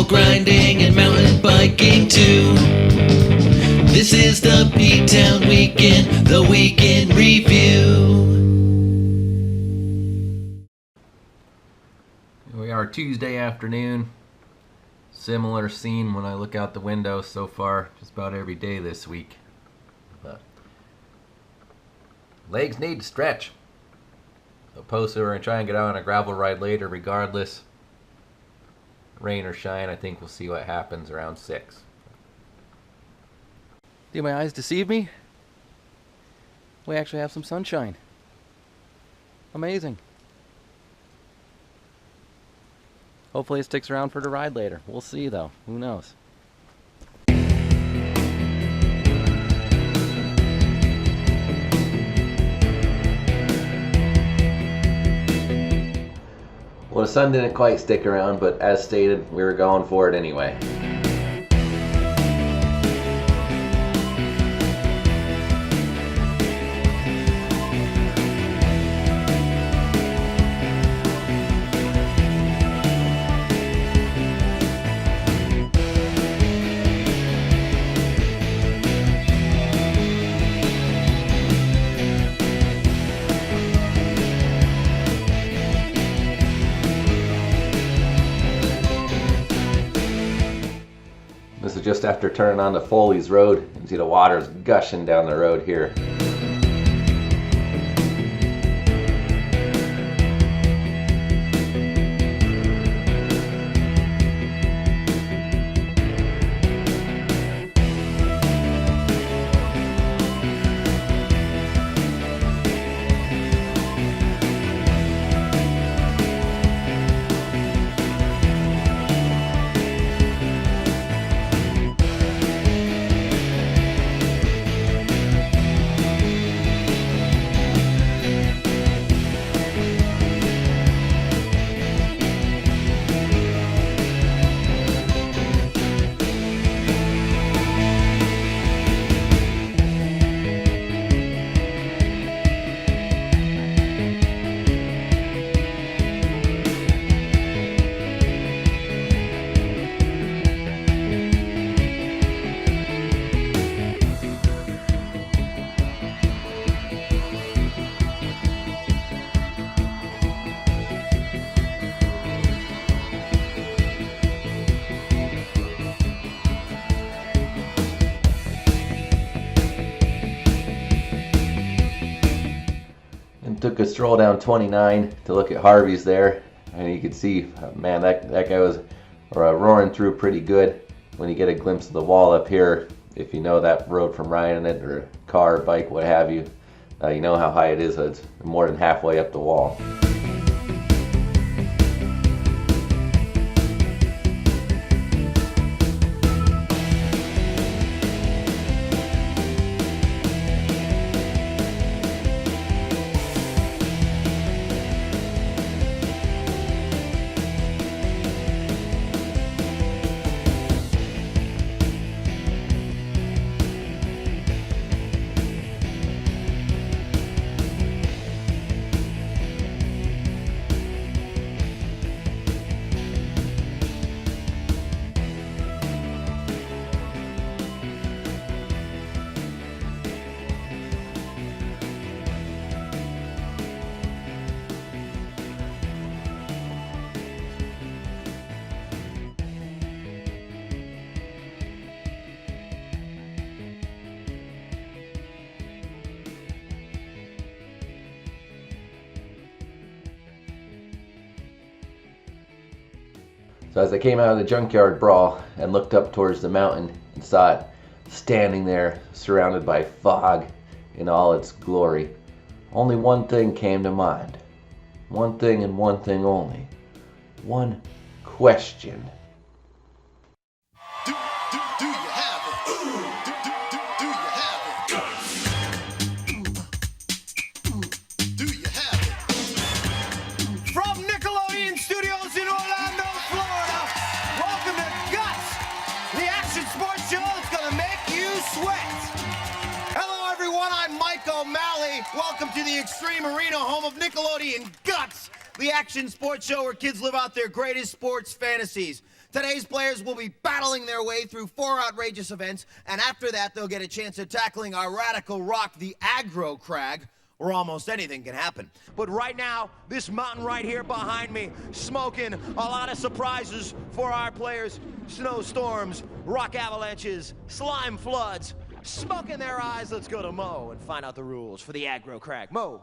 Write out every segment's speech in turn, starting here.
grinding and mountain biking too. This is the P-Town Weekend, the Weekend Review. Here we are Tuesday afternoon. Similar scene when I look out the window so far, just about every day this week. But legs need to stretch. So posted we're going to try and get out on a gravel ride later regardless. Rain or shine, I think we'll see what happens around 6. Do my eyes deceive me? We actually have some sunshine. Amazing. Hopefully it sticks around for the ride later. We'll see though. Who knows? Well, the sun didn't quite stick around, but as stated, we were going for it anyway. This is just after turning onto Foley's Road. You can see the water's gushing down the road here. Took a stroll down 29 to look at Harvey's there, and you could see, man, that guy was roaring through pretty good. When you get a glimpse of the wall up here, if you know that road from riding it, or car, bike, what have you, you know how high it is. It's more than halfway up the wall. So as I came out of the junkyard brawl and looked up towards the mountain and saw it standing there surrounded by fog in all its glory, only one thing came to mind. One thing and one thing only. One question. Do you have it? Do you have it? Do you have it? From Nickelodeon Studios in Orlando, Florida, welcome to Guts, the action sports show that's gonna make you sweat. Hello everyone, I'm Mike O'Malley. Welcome to the Extreme Arena, home of Nickelodeon Guts, the action sports show where kids live out their greatest sports fantasies. Today's players will be battling their way through 4 outrageous events, and after that, they'll get a chance at tackling our radical rock, the aggro crag, where almost anything can happen. But right now, this mountain right here behind me, smoking a lot of surprises for our players. Snowstorms, rock avalanches, slime floods, smoke in their eyes. Let's go to Mo and find out the rules for the aggro crag. Mo.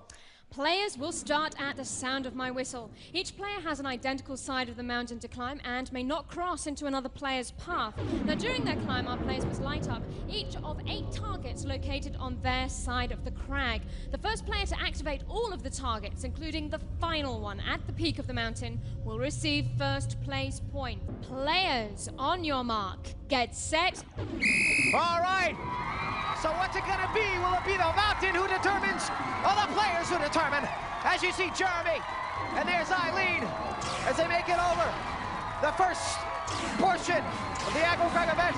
Players will start at the sound of my whistle. Each player has an identical side of the mountain to climb and may not cross into another player's path. Now, during their climb, our players must light up each of 8 targets located on their side of the crag. The first player to activate all of the targets, including the final one at the peak of the mountain, will receive first place point. Players, on your mark, get set. All right. So what's it gonna be? Will it be the mountain who determines, or the players who determine? As you see Jeremy, and there's Eileen, as they make it over. The first portion of the aggro crag event,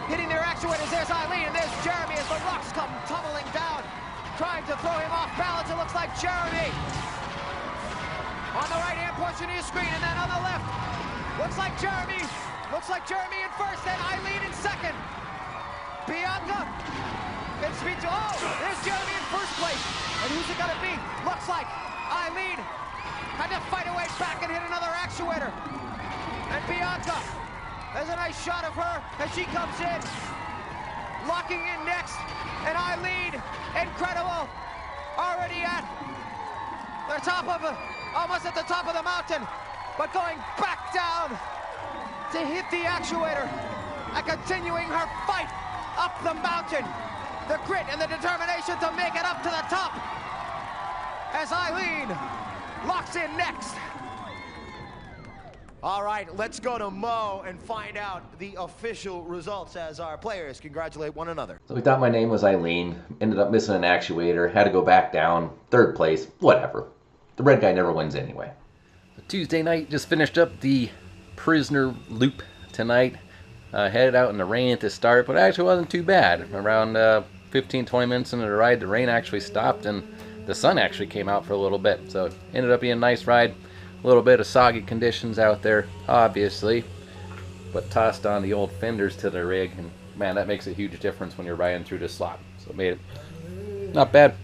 hitting their actuators. There's Eileen, and there's Jeremy as the rocks come tumbling down, trying to throw him off balance. It looks like Jeremy on the right-hand portion of your screen, and then on the left, looks like Jeremy in first, and Eileen in second. Bianca. Oh, there's Jeremy in first place. And who's it gonna be? Looks like Eileen had to fight her way back and hit another actuator. And Bianca, there's a nice shot of her as she comes in. Locking in next. And Eileen, incredible. Already at the top of almost at the top of the mountain. But going back down to hit the actuator. And continuing her fight up the mountain. The grit and the determination to make it up to the top as Eileen locks in next. All right, let's go to Mo and find out the official results as our players congratulate one another. So we thought my name was Eileen, ended up missing an actuator, had to go back down, 3rd place, whatever. The red guy never wins anyway. Tuesday night, just finished up the prisoner loop tonight. Headed out in the rain at the start, but it actually wasn't too bad. Around 15-20 minutes into the ride, the rain actually stopped and the sun actually came out for a little bit. So it ended up being a nice ride. A little bit of soggy conditions out there, obviously, but tossed on the old fenders to the rig, and man, that makes a huge difference when you're riding through the slop. So it made it not bad,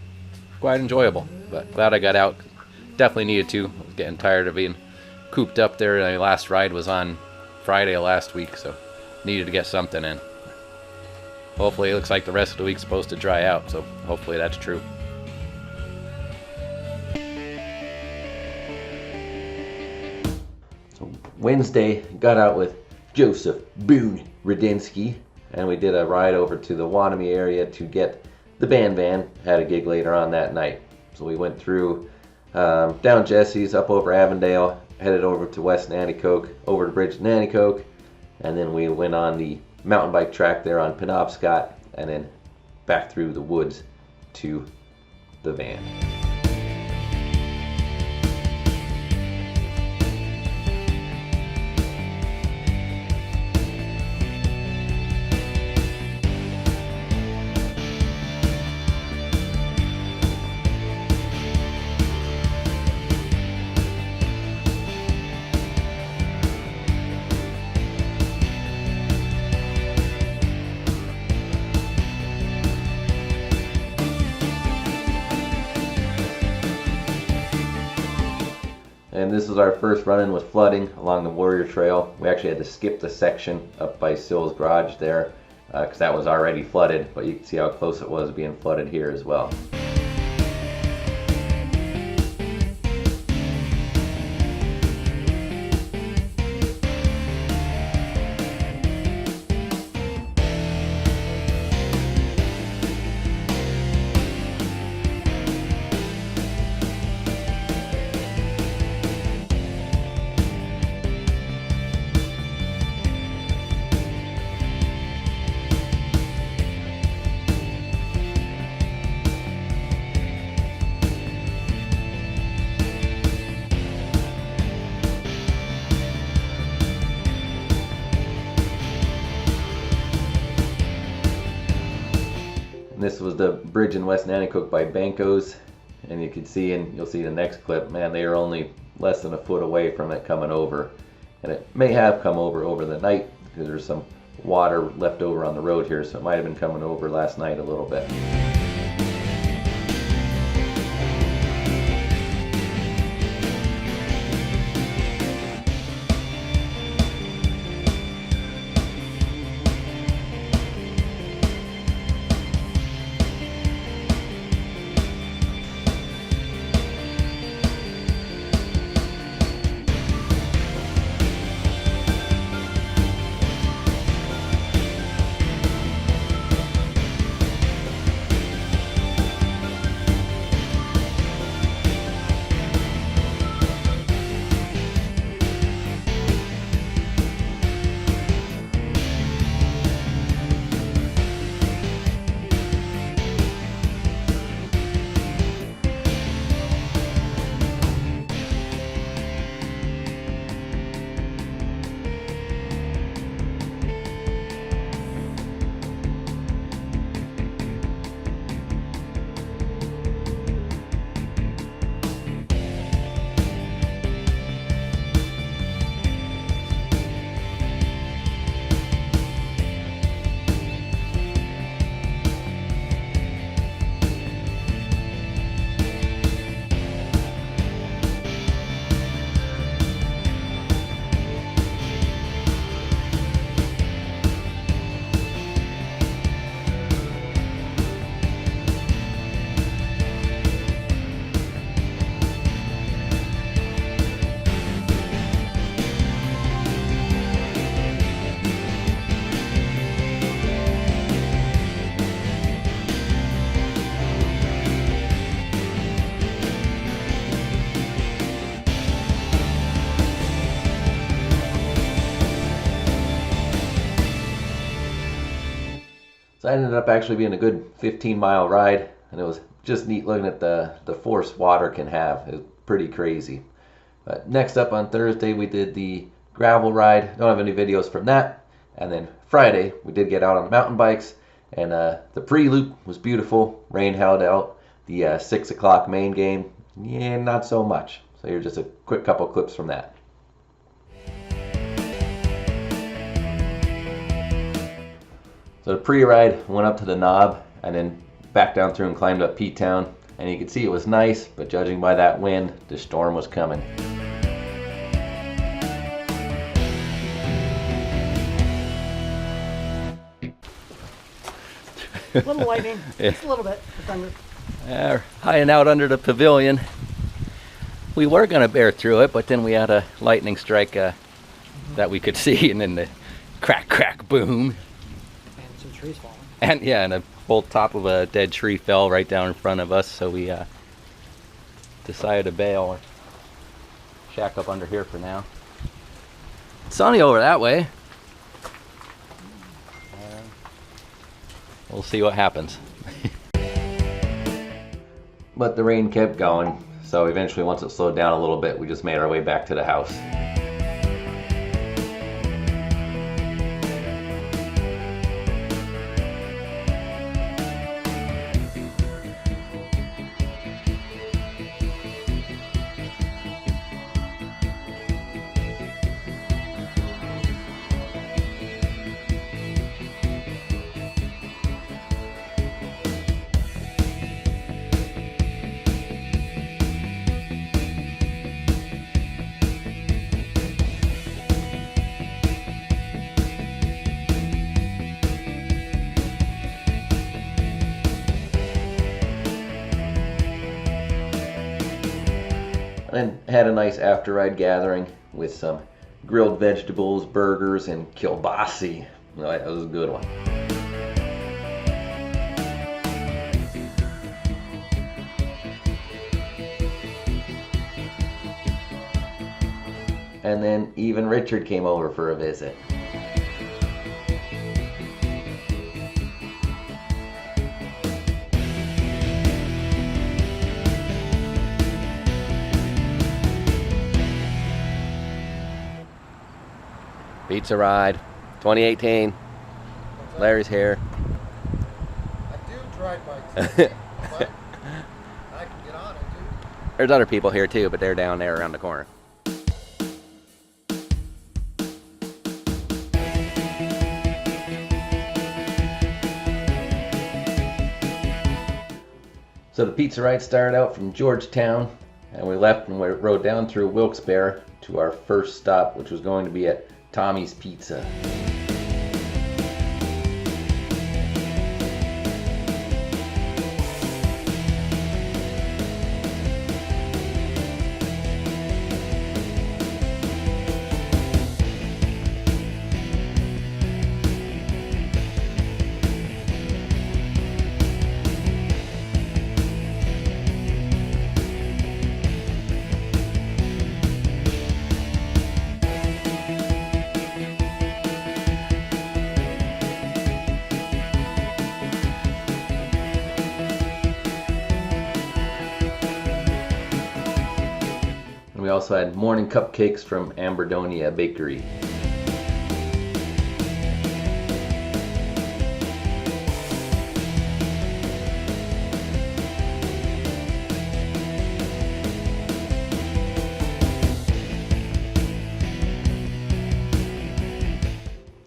quite enjoyable, but glad I got out. Definitely needed to. I was getting tired of being cooped up there. My last ride was on Friday of last week, so needed to get something in. Hopefully it looks like the rest of the week's supposed to dry out, so hopefully that's true. So Wednesday, got out with Joseph Boone Radinsky, and we did a ride over to the Wanamie area to get the band van. Had a gig later on that night. So we went through down Jesse's, up over Avondale, headed over to West Nanticoke, over the bridge to Nanticoke, and then we went on the mountain bike track there on Penobscot, and then back through the woods to the van. And this was our first run-in with flooding along the Warrior Trail. We actually had to skip the section up by Sill's garage there because that was already flooded, but you can see how close it was being flooded here as well. And this was the bridge in West Nanticoke by Banco's, and you can see, and you'll see the next clip, man, they are only less than a foot away from it coming over. and it may have come over the night because there's some water left over on the road here, so it might have been coming over last night a little bit. So I ended up actually being a good 15-mile ride, and it was just neat looking at the force water can have. It's pretty crazy. But next up on Thursday, we did the gravel ride. Don't have any videos from that. And then Friday, we did get out on the mountain bikes, and the pre-loop was beautiful. Rain held out. The 6 o'clock main game, yeah, not so much. So here's just a quick couple clips from that. So the pre-ride went up to the knob and then back down through and climbed up P-Town, and you could see it was nice, but judging by that wind, the storm was coming. A little lightning, just a little bit. Hiding out under the pavilion. We were going to bear through it, but then we had a lightning strike that we could see, and then the crack, crack, boom. And some trees falling. And yeah, and the whole top of a dead tree fell right down in front of us, so we decided to bail or shack up under here for now. It's sunny over that way. We'll see what happens. But the rain kept going, so eventually once it slowed down a little bit, we just made our way back to the house. And then had a nice after ride gathering with some grilled vegetables, burgers, and kielbasi. That was a good one. And then even Richard came over for a visit. Pizza ride, 2018. Larry's here. I do drive bikes, but I can get on it too. There's other people here too, but they're down there around the corner. So the pizza ride started out from Georgetown, and we left and we rode down through Wilkes-Barre to our first stop, which was going to be at Tommy's Pizza. And we also had morning cupcakes from Amberdonia Bakery.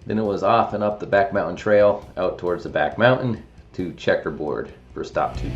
Then it was off and up the Back Mountain Trail out towards the Back Mountain to Checkerboard for stop 2.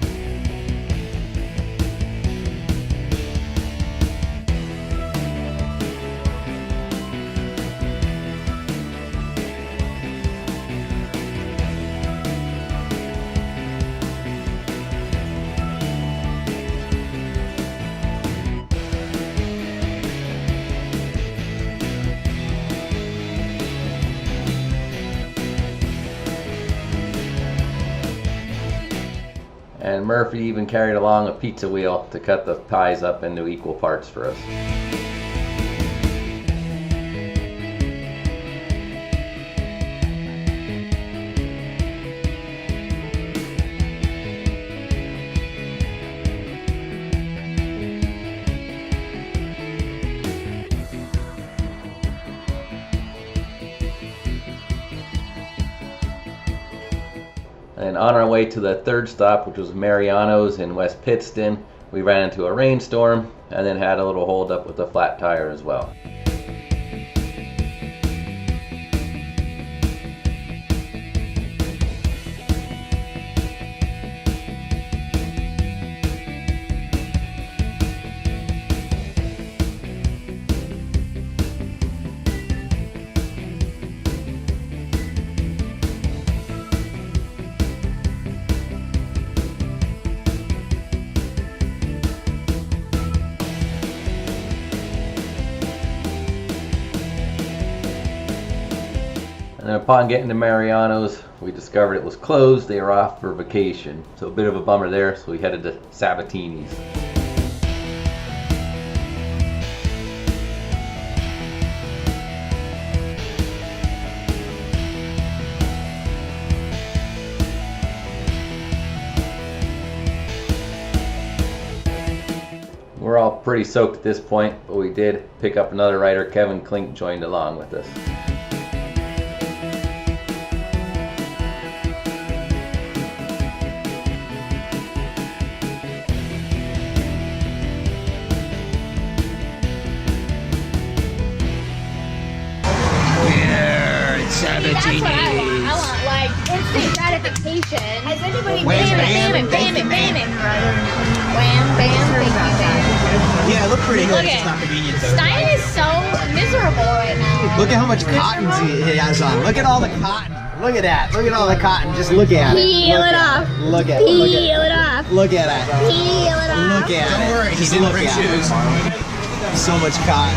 And Murphy even carried along a pizza wheel to cut the pies up into equal parts for us. And on our way to the third stop, which was Mariano's in West Pittston, we ran into a rainstorm and then had a little hold up with a flat tire as well. And upon getting to Mariano's, we discovered it was closed. They were off for vacation. So a bit of a bummer there, so we headed to Sabatini's. We're all pretty soaked at this point, but we did pick up another rider. Kevin Klink joined along with us. That's what I want like instant gratification. Has anybody bam it, bam it, bam it, wham, bam, thank you, bam. Yeah, it looked pretty good. Look It's at not convenient though. Stein is so miserable right now. Look at how much cotton he has on. Look at all the cotton. Look at that. Look at all the cotton. Just look at it. Peel it off. Look at it. Peel it off. Look at it. Peel it off. Look at it. Don't worry, he Just didn't look bring at it. shoes. So much cotton.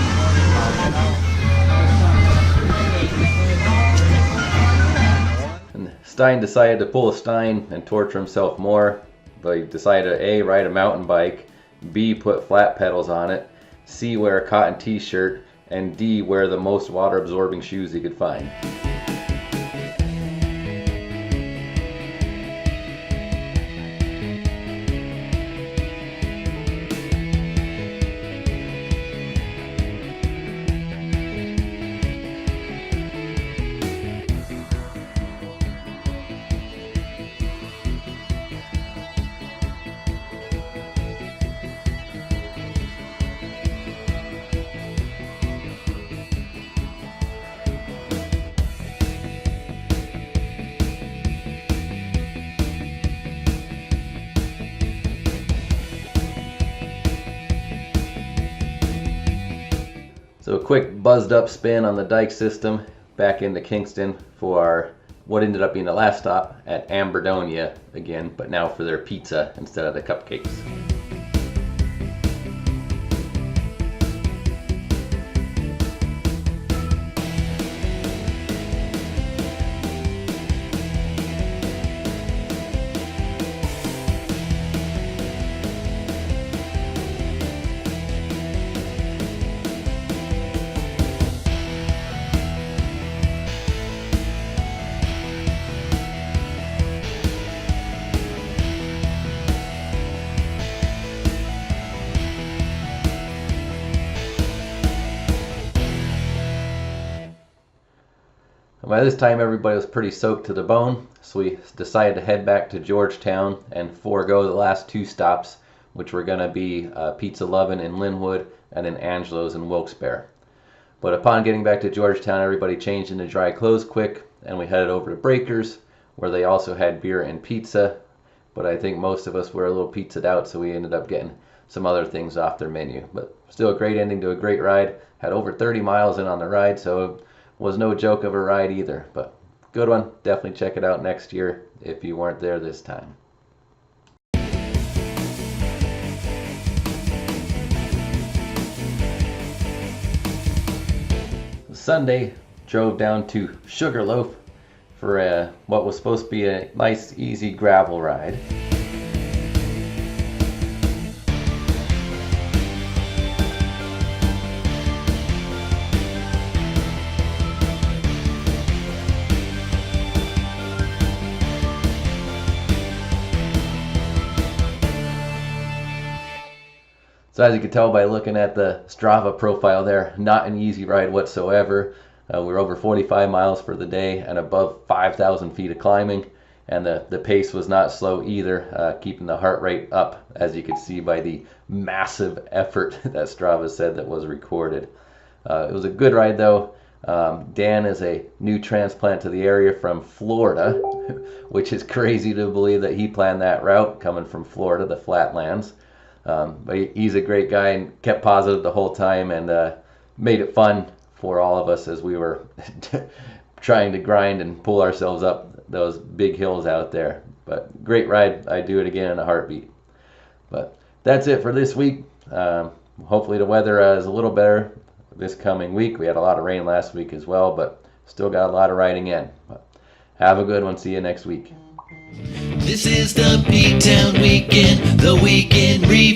And Stein decided to pull a Stein and torture himself more. But he decided to A, ride a mountain bike, B, put flat pedals on it, C, wear a cotton t-shirt, and D, wear the most water absorbing shoes he could find. So a quick buzzed up spin on the dike system back into Kingston for our, what ended up being the last stop at Amberdonia again, but now for their pizza instead of the cupcakes. By this time, everybody was pretty soaked to the bone, so we decided to head back to Georgetown and forego the last 2 stops, which were going to be Pizza Lovin' in Linwood and then Angelo's in Wilkes-Barre. But upon getting back to Georgetown, everybody changed into dry clothes quick, and we headed over to Breakers, where they also had beer and pizza. But I think most of us were a little pizzaed out, so we ended up getting some other things off their menu. But still a great ending to a great ride. Had over 30 miles in on the ride, so was no joke of a ride either, but good one. Definitely check it out next year if you weren't there this time. Sunday, drove down to Sugarloaf for what was supposed to be a nice, easy gravel ride. So as you can tell by looking at the Strava profile there, not an easy ride whatsoever. We're over 45 miles for the day and above 5,000 feet of climbing, and the pace was not slow either, keeping the heart rate up, as you can see by the massive effort that Strava said that was recorded. It was a good ride though. Dan is a new transplant to the area from Florida, which is crazy to believe that he planned that route coming from Florida, the flatlands. But he's a great guy and kept positive the whole time, and made it fun for all of us as we were trying to grind and pull ourselves up those big hills out there. But great ride. I'd do it again in a heartbeat. But that's it for this week. Hopefully the weather is a little better this coming week. We had a lot of rain last week as well, but still got a lot of riding in. But have a good one. See you next week. This is the P-Town Weekend, the weekend review.